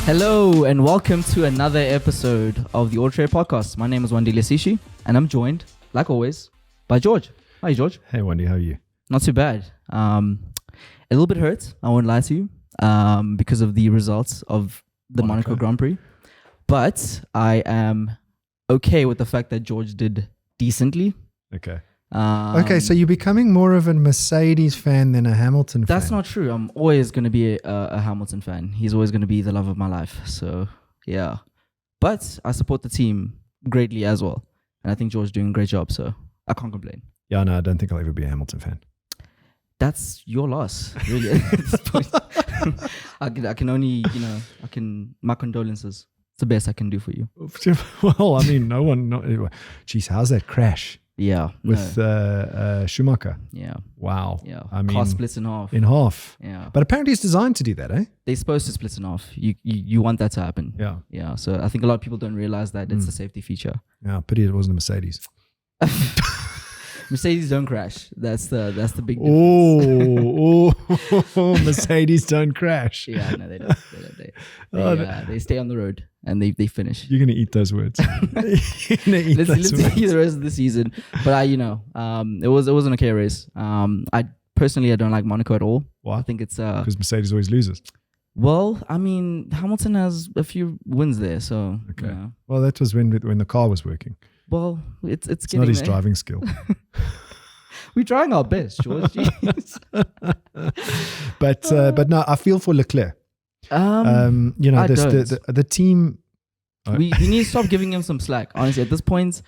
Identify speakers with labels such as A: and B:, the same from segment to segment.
A: Hello and welcome to another episode of the AutoTrader Podcast. My name is Wandile Sishi and I'm joined, like always, by George. Hi, George.
B: Hey, Wendy, how are you?
A: Not too bad. A little bit hurt, I won't lie to you, because of the results of the Monaco Grand Prix. But I am okay with the fact that George did decently.
B: Okay. So you're becoming more of a Mercedes fan than a Hamilton fan.
A: That's not true. I'm always going to be a Hamilton fan. He's always going to be the love of my life. So, yeah. But I support the team greatly as well. And I think George's doing a great job, so I can't complain.
B: Yeah, no, I don't think I'll ever be a Hamilton fan.
A: That's your loss, really, at this point. I can only, my condolences. It's the best I can do for you.
B: Well, I mean, geez, how's that crash?
A: Yeah.
B: With Schumacher.
A: Yeah.
B: Wow.
A: Yeah.
B: I mean,
A: car splits in half.
B: In half.
A: Yeah.
B: But apparently it's designed to do that, eh?
A: They're supposed to split in half. You want that to happen.
B: Yeah.
A: Yeah. So I think a lot of people don't realize that it's a safety feature.
B: Yeah. Pity it wasn't a Mercedes.
A: Mercedes don't crash. That's the big difference.
B: Oh, Mercedes don't crash.
A: Yeah, no, they don't. They stay on the road and they finish.
B: You're gonna eat those words.
A: Let's see the rest of the season. But it was an okay race. I personally don't like Monaco at all.
B: Why?
A: I think it's
B: because Mercedes always loses.
A: Well, I mean, Hamilton has a few wins there, so
B: okay. Well, that was when the car was working.
A: Well, it's
B: not his
A: there.
B: driving skill.
A: We're trying our best, George.
B: But no, I feel for Leclerc. The team.
A: We need to stop giving him some slack. Honestly, at this point,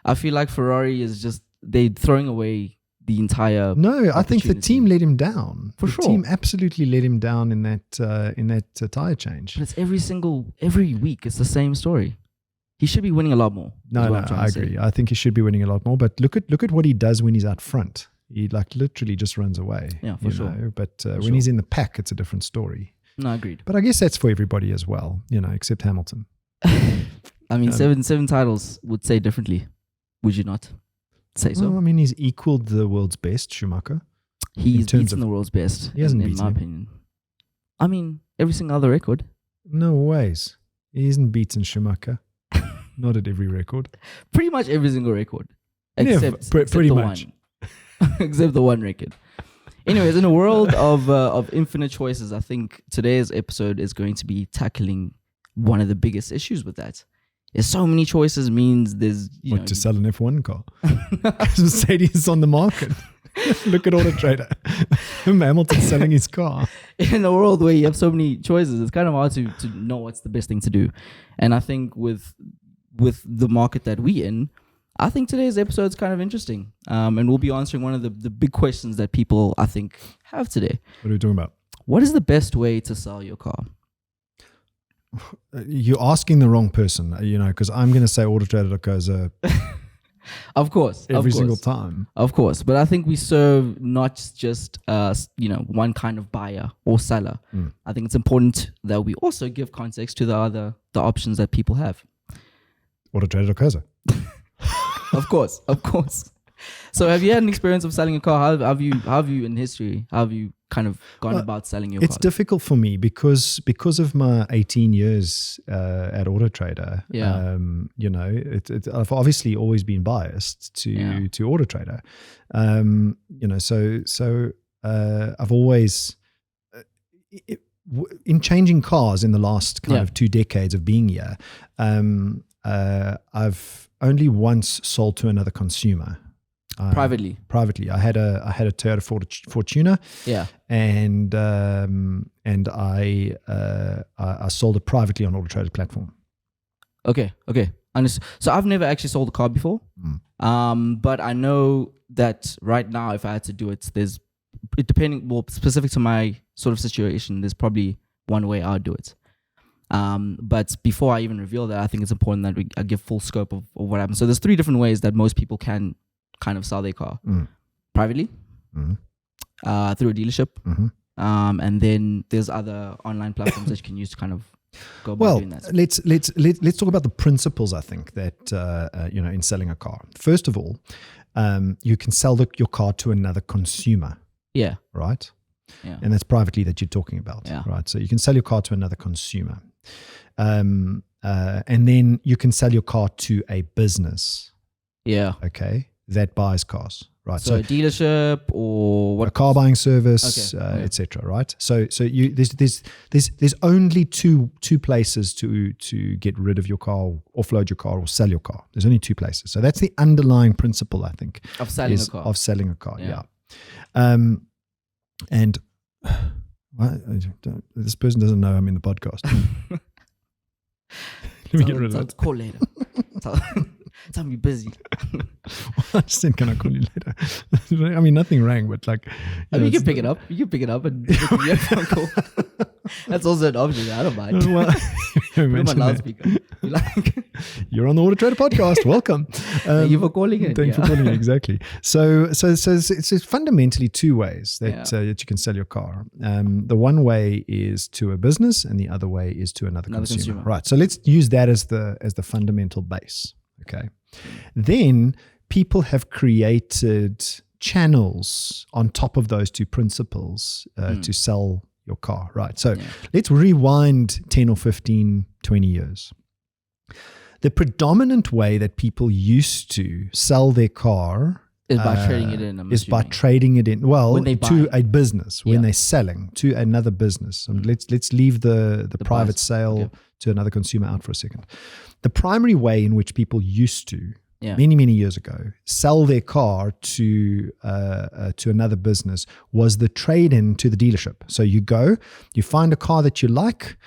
A: I feel like Ferrari is just they're throwing away the entire.
B: No, I think the team let him down.
A: The
B: team absolutely let him down in that tire change.
A: But it's every week. It's the same story. He should be winning a lot more.
B: No, I agree. I think he should be winning a lot more. But look at what he does when he's out front. He literally just runs away.
A: Yeah, for sure.
B: But when he's in the pack, it's a different story.
A: No, agreed.
B: But I guess that's for everybody as well. Except Hamilton.
A: I mean, seven titles would say differently. Would you not say so?
B: Well, I mean, he's equaled the world's best, Schumacher.
A: He's beaten the world's best.
B: He hasn't
A: in my opinion. I mean, every single other record.
B: No ways. He hasn't beaten Schumacher. Not at every record.
A: Pretty much every single record. Except
B: pretty much.
A: Except the one record. Anyways, in a world of infinite choices, I think today's episode is going to be tackling one of the biggest issues with that. There's so many choices means there's...
B: to sell an F1 car. Because Mercedes is on the market. Look at AutoTrader. Hamilton's selling his car.
A: In a world where you have so many choices, it's kind of hard to know what's the best thing to do. And I think with the market that we're in, I think today's episode is kind of interesting. And we'll be answering one of the big questions that people, I think, have today.
B: What are we talking about?
A: What is the best way to sell your car?
B: You're asking the wrong person, because I'm going to say AutoTrader.co
A: Of course.
B: Every single time.
A: Of course. But I think we serve not just, one kind of buyer or seller. I think it's important that we also give context to the options that people have.
B: AutoTrader.co.
A: Of course. So have you had an experience of selling a car? How have you in history, how have you kind of gone about selling your car?
B: It's difficult for me because of my 18 years at AutoTrader.
A: Yeah.
B: I've obviously always been biased to AutoTrader. I've always in changing cars in the last kind of 2 decades of being here, I've only once sold to another consumer.
A: Privately,
B: I had a Toyota Fortuner.
A: Yeah,
B: and I sold it privately on AutoTrader platform.
A: Okay. So I've never actually sold a car before. But I know that right now, if I had to do it, specific to my sort of situation, there's probably one way I would do it. But before I even reveal that, I think it's important that I give full scope of what happens. So there's 3 different ways that most people can kind of sell their car. Privately, through a dealership, and then there's other online platforms that you can use to kind of go about doing that.
B: Let's talk about the principles, I think, that in selling a car. First of all, you can sell your car to another consumer.
A: Yeah.
B: Right?
A: Yeah.
B: And that's privately that you're talking about.
A: Yeah.
B: Right? So you can sell your car to another consumer. And then you can sell your car to a business,
A: Yeah.
B: okay, that buys cars, right?
A: So a dealership or
B: a
A: what?
B: car buying service,
A: Okay.
B: etc. Right? So there's only two places to get rid of your car, offload your car, or sell your car. There's only two places. So that's the underlying principle, I think,
A: Of selling a car.
B: Of selling a car.
A: Yeah.
B: And this person doesn't know I'm in the podcast. Let me get rid of it.
A: Call later. Tell me you're busy.
B: I just said, can I call you later? I mean, nothing rang, but like...
A: I mean, you can pick it up. You can pick it up and make a phone call. That's also an option. I don't mind.
B: Well,
A: Put it on my loudspeaker.
B: You're on the AutoTrader Podcast. Welcome.
A: Thank you for calling in.
B: Thank you for calling in. Exactly. So it's fundamentally two ways that you can sell your car. The one way is to a business, and the other way is to another consumer. Right. So let's use that as the fundamental base. Okay. Then people have created channels on top of those two principles to sell your car. Right. So let's rewind 10 or 15, 20 years. The predominant way that people used to sell their car
A: is by trading it in.
B: By trading it in. Well, to a business when they're selling to another business. Let's leave the private sale to another consumer out for a second. The primary way in which people used to many years ago sell their car to another business was the trade-in to the dealership. So you go, you find a car that you like.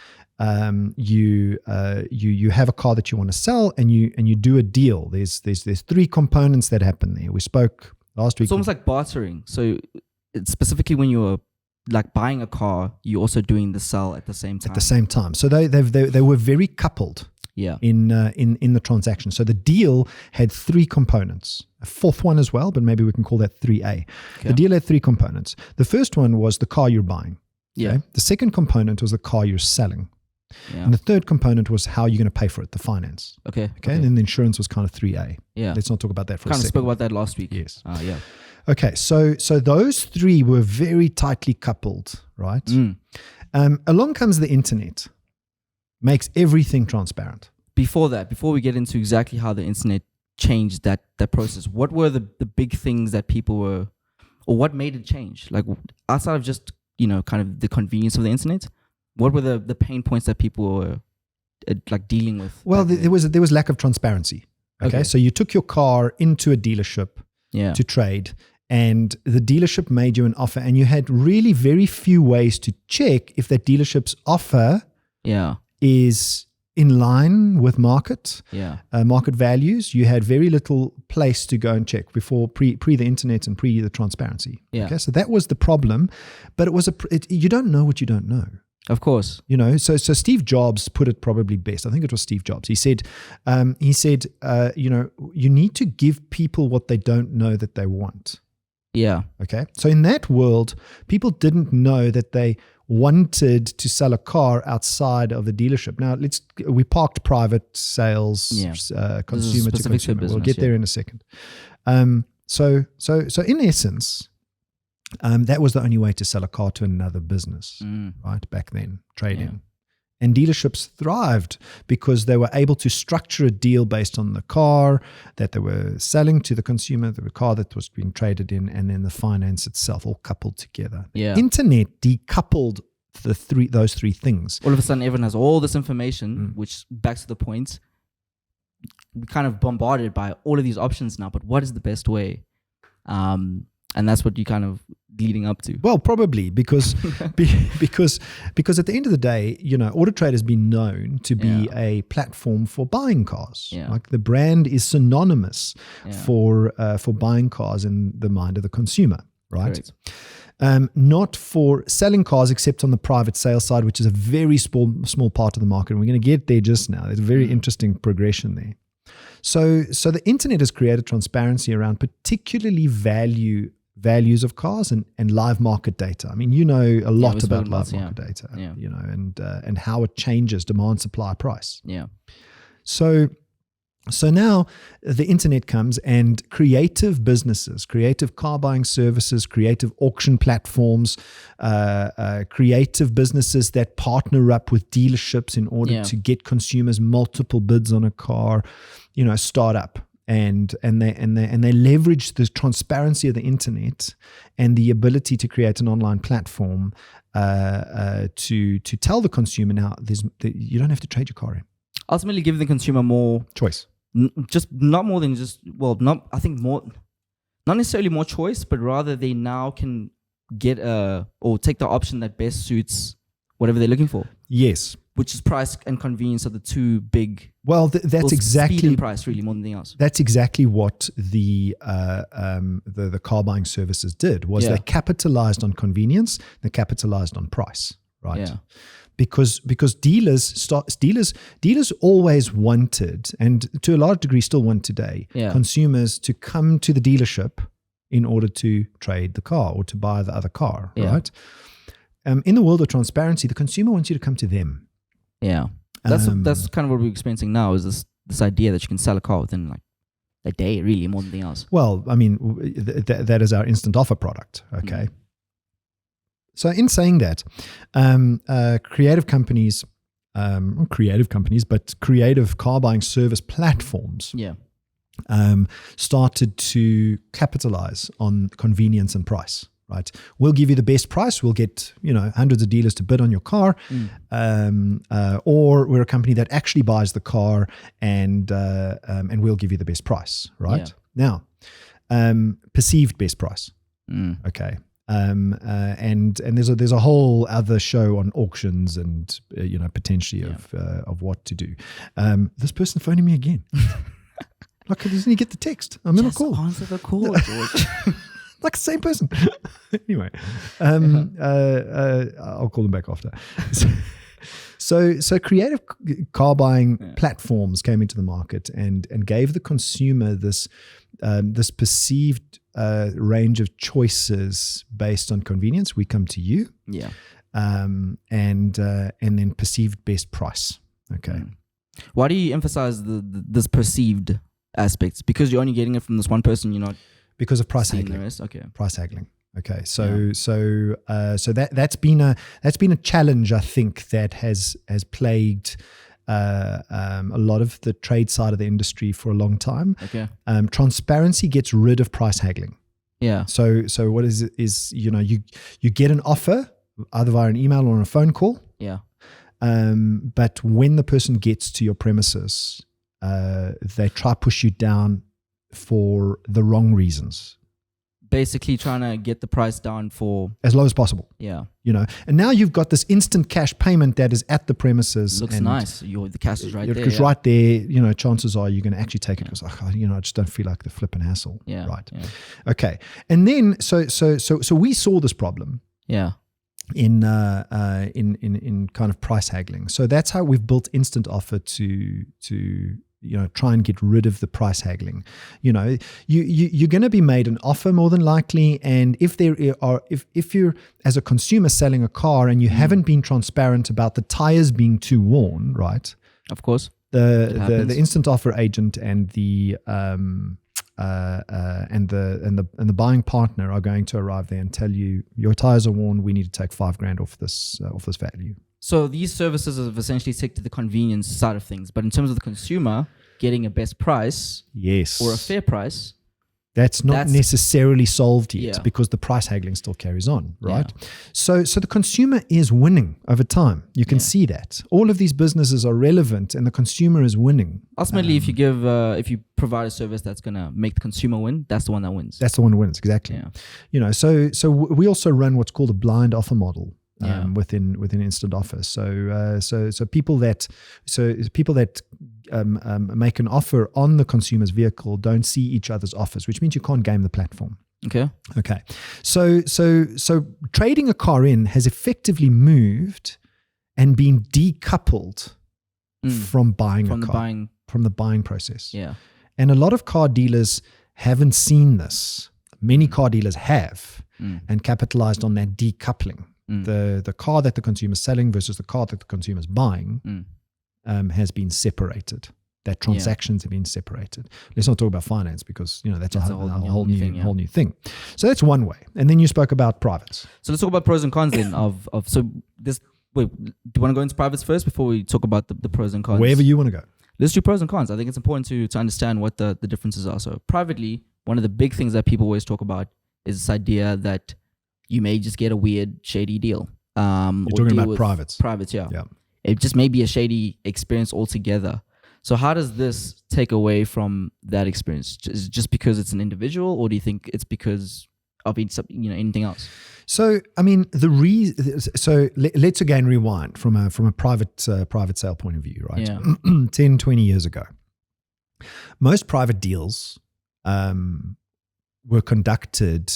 B: You have a car that you want to sell, and you do a deal. There's three components that happen there. We spoke last week.
A: It's almost like bartering. So it's specifically when you're like buying a car, you're also doing the sell at the same time.
B: At the same time. So they were very coupled.
A: Yeah.
B: In the transaction. So the deal had three components. A fourth one as well, but maybe we can call that 3A. Okay. The deal had three components. The first one was the car you're buying. Okay?
A: Yeah.
B: The second component was the car you're selling. Yeah. And the third component was how you're going to pay for it, the finance.
A: Okay.
B: And then the insurance was kind of 3A.
A: Yeah.
B: Let's not talk about that for a second.
A: Kind of spoke about that last week.
B: Yes.
A: Yeah.
B: Okay. So those three were very tightly coupled, right? Along comes the internet. Makes everything transparent.
A: Before we get into exactly how the internet changed that process, what were the big things that people were, or what made it change? Like outside of just, kind of the convenience of the internet, what were the pain points that people were like dealing with?
B: Well, there was lack of transparency. Okay. So you took your car into a dealership to trade, and the dealership made you an offer, and you had really very few ways to check if that dealership's offer is in line with market values. You had very little place to go and check before pre the internet and pre the transparency. Okay, so that was the problem, but it was you don't know what you don't know.
A: Of course,
B: So Steve Jobs put it probably best. I think it was Steve Jobs. He said, you need to give people what they don't know that they want.
A: Yeah.
B: Okay. So in that world, people didn't know that they wanted to sell a car outside of the dealership. Now we parked private sales, consumer to consumer. We'll get there in a second. So in essence, that was the only way to sell a car to another business, right? Back then, trade-in. And dealerships thrived because they were able to structure a deal based on the car that they were selling to the consumer, the car that was being traded in, and then the finance itself, all coupled together.
A: Yeah.
B: Internet decoupled those three things.
A: All of a sudden, everyone has all this information, which, back to the point, we're kind of bombarded by all of these options now, but what is the best way? And that's what you kind of leading up to.
B: Well, probably because at the end of the day, AutoTrader has been known to be a platform for buying cars.
A: Yeah.
B: Like the brand is synonymous for buying cars in the mind of the consumer, right? Not for selling cars, except on the private sales side, which is a very small part of the market. And we're going to get there just now. There's a very interesting progression there. So the internet has created transparency around particularly values of cars and live market data. I mean, a lot about live market data, and how it changes demand, supply, price.
A: Yeah.
B: So So now the internet comes, and creative businesses, creative car buying services, creative auction platforms, creative businesses that partner up with dealerships in order to get consumers multiple bids on a car, start up. And they leverage the transparency of the internet and the ability to create an online platform to tell the consumer now you don't have to trade your car in.
A: Ultimately, giving the consumer more
B: choice.
A: Just not more than just not necessarily more choice, but rather they now can get or take the option that best suits whatever they're looking for.
B: Yes.
A: Which is price and convenience are the two big.
B: Well, that's exactly
A: speed and price, really, more than anything else.
B: That's exactly what the car buying services did. Was they capitalized on convenience, they capitalized on price, right?
A: Yeah.
B: Because dealers always wanted, and to a large degree still want today, consumers to come to the dealership in order to trade the car or to buy the other car, right? In the world of transparency, the consumer wants you to come to them.
A: Yeah, that's kind of what we're experiencing now, is this idea that you can sell a car within like a day, really, more than anything else.
B: Well, I mean, that is our instant offer product, okay? Mm-hmm. So in saying that, creative companies, but creative car buying service platforms started to capitalize on convenience and price. Right, we'll give you the best price. We'll get hundreds of dealers to bid on your car, or we're a company that actually buys the car and we'll give you the best price. Right now, perceived best price. Okay, and there's a whole other show on auctions and potentially of what to do. This person phoning me again. Look, doesn't he get the text? I'm in a call.
A: Answer the call, George.
B: Like the same person. Anyway, I'll call them back after. So creative car buying platforms came into the market and gave the consumer this perceived range of choices based on convenience. We come to you, and then perceived best price. Okay.
A: Why do you emphasize this perceived aspects? Because you're only getting it from this one person. You're not.
B: Because of price haggling.
A: Okay.
B: Price haggling. Okay. So that's been a challenge, I think, that has plagued a lot of the trade side of the industry for a long time.
A: Okay.
B: Transparency gets rid of price haggling.
A: Yeah.
B: So what is you get an offer either via an email or on a phone call.
A: Yeah.
B: But when the person gets to your premises, they try to push you down for the wrong reasons.
A: Basically trying to get the price down for
B: as low as possible.
A: Yeah.
B: And now you've got this instant cash payment that is at the premises.
A: Looks nice. The cash is right there.
B: Because right there, chances are you're going to actually take it because, I just don't feel like the flipping hassle.
A: Yeah.
B: Right.
A: Yeah.
B: Okay. And then, so we saw this problem.
A: Yeah.
B: In kind of price haggling. So that's how we've built Instant Offer to try and get rid of the price haggling. You're going to be made an offer more than likely, and if you're as a consumer selling a car and you haven't been transparent about the tires being too worn, right?
A: Of course,
B: the Instant Offer agent and the buying partner are going to arrive there and tell you your tires are worn. We need to take $5,000 off this value.
A: So these services have essentially stick to the convenience side of things, but in terms of the consumer getting a best price, or a fair price,
B: that's not necessarily solved yet because the price haggling still carries on, right? Yeah. So the consumer is winning over time. You can see that all of these businesses are relevant, and the consumer is winning.
A: Ultimately, if you provide a service that's gonna make the consumer win, that's the one that wins.
B: That's the one that wins, exactly.
A: Yeah.
B: So we also run what's called a blind offer model. Within Instant Offer, so people that make an offer on the consumer's vehicle don't see each other's offers, which means you can't game the platform.
A: Okay.
B: So trading a car in has effectively moved and been decoupled from buying a car, from the buying process.
A: Yeah.
B: And a lot of car dealers haven't seen this. Many car dealers have and capitalized on that decoupling. The car that the consumer is selling versus the car that the consumer is buying has been separated. that transactions have been separated. Let's not talk about finance because that's a whole new thing. So that's one way. And then you spoke about privates.
A: So let's talk about pros and cons then of so this. Wait, do you want to go into privates first before we talk about the pros and cons?
B: Wherever you want to go.
A: Let's do pros and cons. I think it's important to understand what the differences are. So privately, one of the big things that people always talk about is this idea that you may just get a weird, shady deal.
B: You're talking about privates.
A: Privates, yeah. It just may be a shady experience altogether. So how does this take away from that experience? Is it just because it's an individual, or do you think it's because of anything else?
B: So, I mean, let's again rewind from a private sale point of view, right?
A: Yeah.
B: 10, 20 years ago, most private deals were conducted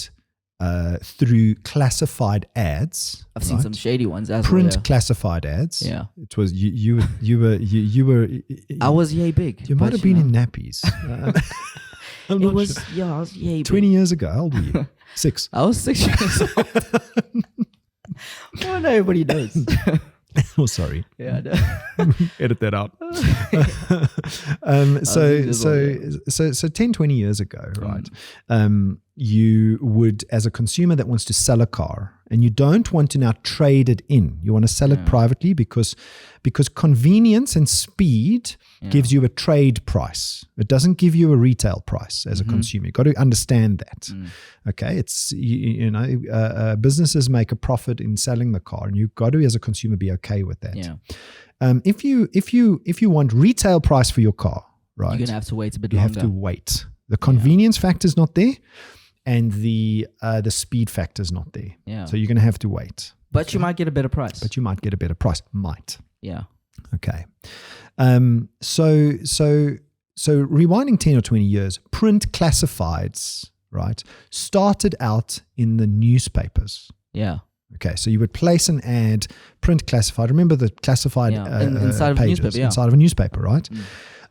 B: through classified ads.
A: I've seen some shady ones as
B: print
A: well. Yeah.
B: Classified ads.
A: Yeah.
B: It was you were.
A: I was yay big.
B: You might have been in nappies.
A: I was yay big.
B: 20 years ago. How old were you? 6.
A: I was 6 years old. Well, not everybody knows.
B: Oh, sorry.
A: Yeah, I know.
B: Edit that out. So 10, 20 years ago, right? You would, as a consumer that wants to sell a car, and you don't want to now trade it in. You want to sell it privately because convenience and speed gives you a trade price. It doesn't give you a retail price as a consumer. You've got to understand that. Okay, it's businesses make a profit in selling the car, and you've got to, as a consumer, be okay with that.
A: Yeah.
B: If you want retail price for your car, right,
A: you're gonna have to wait a bit
B: longer. You have to wait. The convenience factor is not there, and the speed factor is not there.
A: Yeah.
B: So you're going to have to wait.
A: But you might get a better price.
B: Might.
A: Yeah.
B: Okay. So rewinding 10 or 20 years, print classifieds, right, started out in the newspapers.
A: Yeah.
B: Okay, so you would place an ad, print classified. Remember the classified
A: inside
B: pages,
A: of a newspaper,
B: inside of a newspaper, right?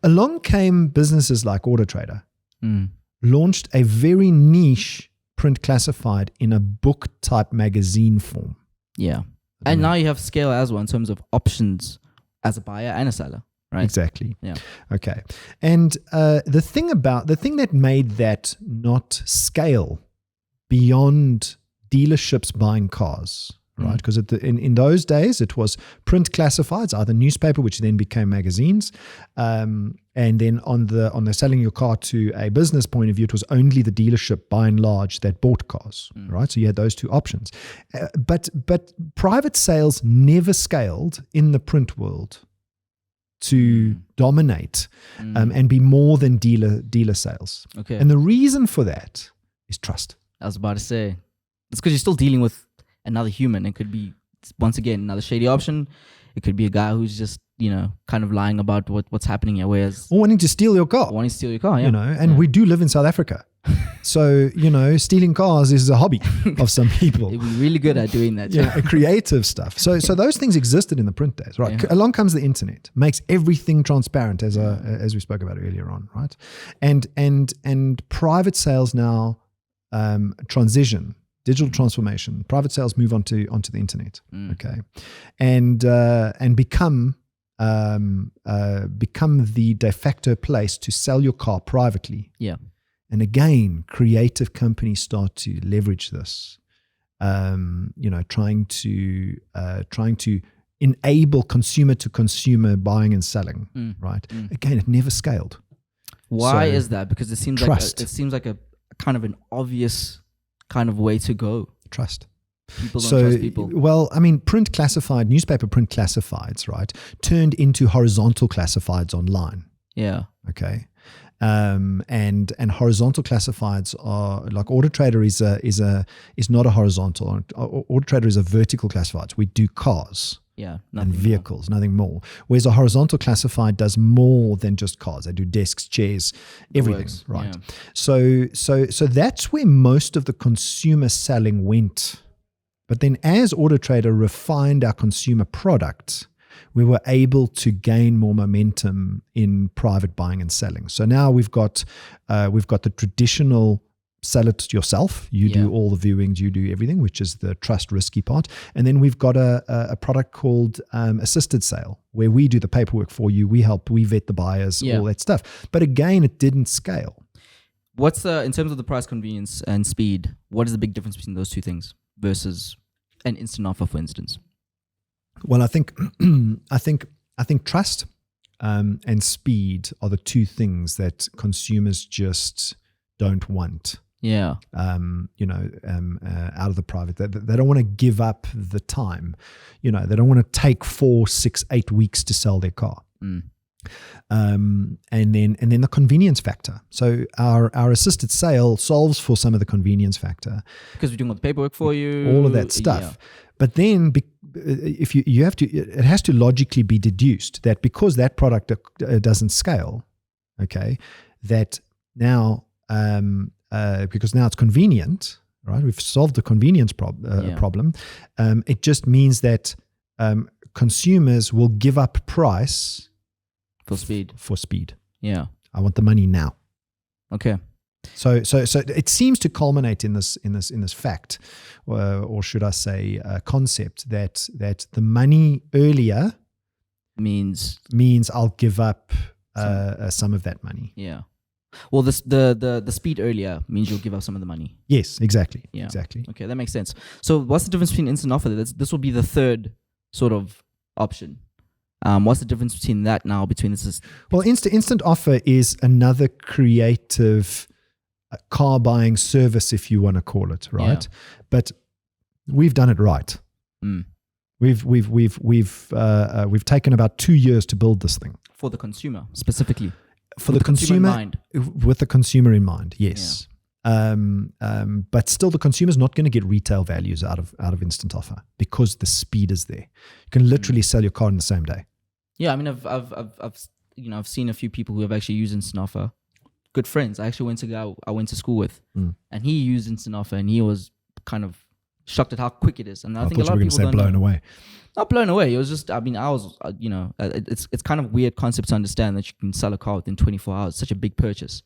B: Along came businesses like AutoTrader, launched a very niche print classified in a book type magazine form.
A: Yeah. And now you have scale as well in terms of options as a buyer and a seller, right?
B: Exactly.
A: Yeah.
B: Okay. And the thing that made that not scale beyond dealerships buying cars, right? Because in those days, it was print classifieds, either newspaper, which then became magazines, and then on the selling your car to a business point of view, it was only the dealership, by and large, that bought cars, right? So you had those two options. But private sales never scaled in the print world to dominate and be more than dealer sales.
A: Okay.
B: And the reason for that is trust.
A: I was about to say, it's because you're still dealing with another human. It could be, once again, another shady option. It could be a guy who's just, kind of lying about what's happening here. Whereas,
B: or wanting to steal your car.
A: Wanting to steal your car, yeah.
B: And we do live in South Africa. So, stealing cars is a hobby of some people.
A: We're really good at doing that.
B: Yeah, creative stuff. So those things existed in the print days, right? Yeah. Along comes the internet, makes everything transparent, as we spoke about earlier on, right? And private sales now transition. Digital transformation, private sales move onto the internet, okay, and become the de facto place to sell your car privately.
A: Yeah,
B: and again, creative companies start to leverage this, trying to enable consumer to consumer buying and selling. Right, again, it never scaled.
A: Why is that? Because it seems like a kind of an obvious kind of way to go.
B: Trust.
A: People don't trust people.
B: Well, I mean, newspaper print classifieds, right, turned into horizontal classifieds online.
A: Yeah.
B: Okay. And horizontal classifieds are like AutoTrader is not a horizontal. AutoTrader is a vertical classifieds. We do cars.
A: Yeah,
B: and vehicles, nothing more. Whereas a horizontal classified does more than just cars. They do desks, chairs, everything, right? Yeah. So that's where most of the consumer selling went. But then as AutoTrader refined our consumer product, we were able to gain more momentum in private buying and selling. So now we've got the traditional sell it yourself. You do all the viewings, you do everything, which is the trust risky part. And then we've got a product called assisted sale, where we do the paperwork for you. We help, we vet the buyers, all that stuff. But again, it didn't scale.
A: What's in terms of the price, convenience, and speed, what is the big difference between those two things versus an instant offer, for instance?
B: Well, I think trust and speed are the two things that consumers just don't want.
A: Yeah.
B: Out of the private, they don't want to give up the time. They don't want to take 4, 6, 8 weeks to sell their car. And then the convenience factor. So our assisted sale solves for some of the convenience factor
A: because we're doing all the paperwork for you,
B: all of that stuff. Yeah. But then if you have to, it has to logically be deduced that because that product doesn't scale, okay, that now because now it's convenient, right? We've solved the convenience problem. It just means that consumers will give up price
A: for speed.
B: For speed.
A: Yeah.
B: I want the money now.
A: Okay.
B: So it seems to culminate in this fact, or should I say, concept that the money earlier means I'll give up some of that money.
A: Yeah. Well, the speed earlier means you'll give up some of the money.
B: Yes, exactly.
A: Yeah.
B: Exactly.
A: Okay, that makes sense. So what's the difference between instant offer? This will be the third sort of option. What's the difference between that now between this?
B: Well, instant offer is another creative car buying service, if you want to call it, right? Yeah. But we've done it right. We've taken about 2 years to build this thing
A: for the consumer specifically.
B: For the consumer in mind. With the consumer in mind, yes. Yeah. But still, the consumer's not going to get retail values out of instant offer because the speed is there. You can literally sell your car in the same day.
A: Yeah, I mean, I've seen a few people who have actually used instant offer. Good friends. I actually went to school with, and he used instant offer, and he was kind of shocked at how quick it is. And I think a lot of people don't
B: blown away.
A: Not blown away. It was just, I mean, I was, it's kind of weird concept to understand that you can sell a car within 24 hours. Such a big purchase.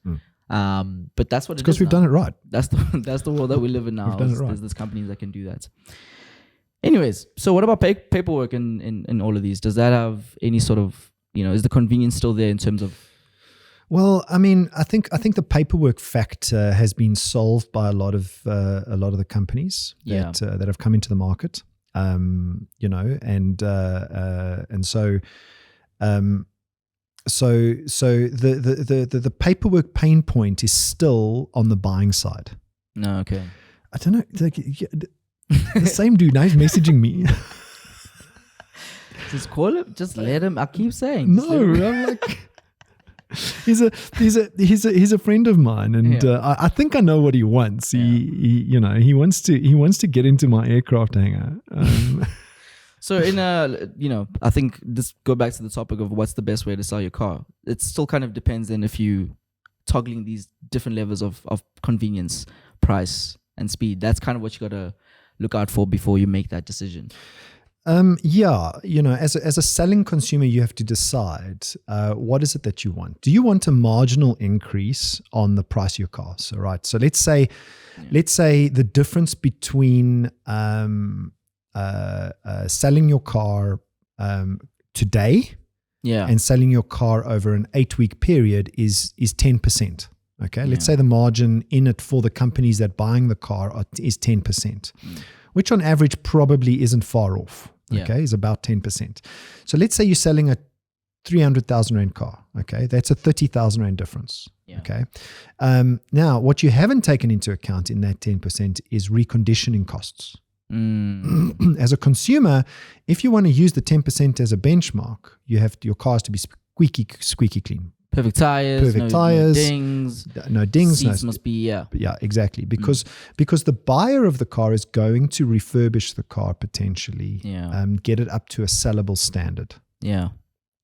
A: But that's what it is.
B: Because we've done it right.
A: That's the world that we live in now.
B: We've done it right.
A: There's companies that can do that. Anyways, so what about paperwork in all of these? Does that have any sort of, is the convenience still there in terms of?
B: Well, I mean, I think the paperwork factor has been solved by a lot of the companies that have come into the market. So the paperwork pain point is still on the buying side.
A: No, okay.
B: I don't know. The same dude now is messaging me.
A: Just call him. Just let him. I keep saying.
B: No, I'm like. He's a friend of mine, and I think I know what he wants. He wants to get into my aircraft hangar.
A: So I think this go back to the topic of what's the best way to sell your car. It still kind of depends on if you toggling these different levels of convenience, price, and speed. That's kind of what you got to look out for before you make that decision. As a selling consumer, you have to decide what is it that you want. Do you want a marginal increase on the price of your car? So let's say the difference between selling your car today and selling your car over an 8-week period is 10%. Okay, let's say the margin in it for the companies that buying the car is 10%, which on average probably isn't far off. Okay, is about 10%. So let's say you're selling a 300,000 Rand car. Okay, that's a 30,000 Rand difference. Yeah. Okay, now what you haven't taken into account in that 10% is reconditioning costs. As a consumer, if you want to use the 10% as a benchmark, your car has to be squeaky clean. Perfect tires, no dings.
B: No dings.
A: Seats must be,
B: Yeah, exactly. Because the buyer of the car is going to refurbish the car potentially, get it up to a sellable standard.
A: Yeah.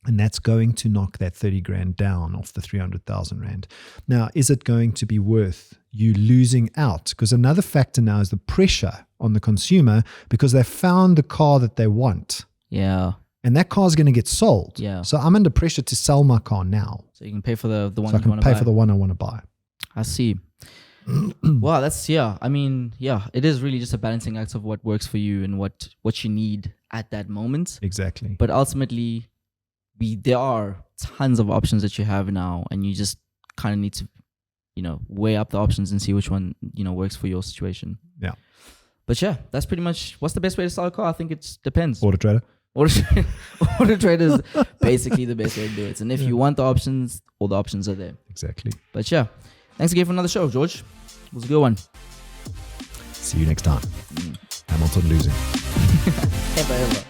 B: And that's going to knock that 30 grand down off the 300,000 Rand. Now, is it going to be worth you losing out? Because another factor now is the pressure on the consumer because they found the car that they want.
A: Yeah.
B: And that car is going to get sold.
A: Yeah.
B: So I'm under pressure to sell my car now.
A: So you can pay for the one
B: you want to buy. So I can pay for the one I want to buy.
A: I see. Wow, it is really just a balancing act of what works for you and what you need at that moment.
B: Exactly.
A: But ultimately, there are tons of options that you have now, and you just kind of need to, weigh up the options and see which one, works for your situation.
B: Yeah.
A: But yeah, that's pretty much, what's the best way to sell a car? I think it depends.
B: AutoTrader.
A: AutoTrader is basically the best way to do it. And if you want the options, all the options are there.
B: Exactly.
A: But yeah, thanks again for another show, George. It was a good one.
B: See you next time. Hamilton losing.
A: Ever.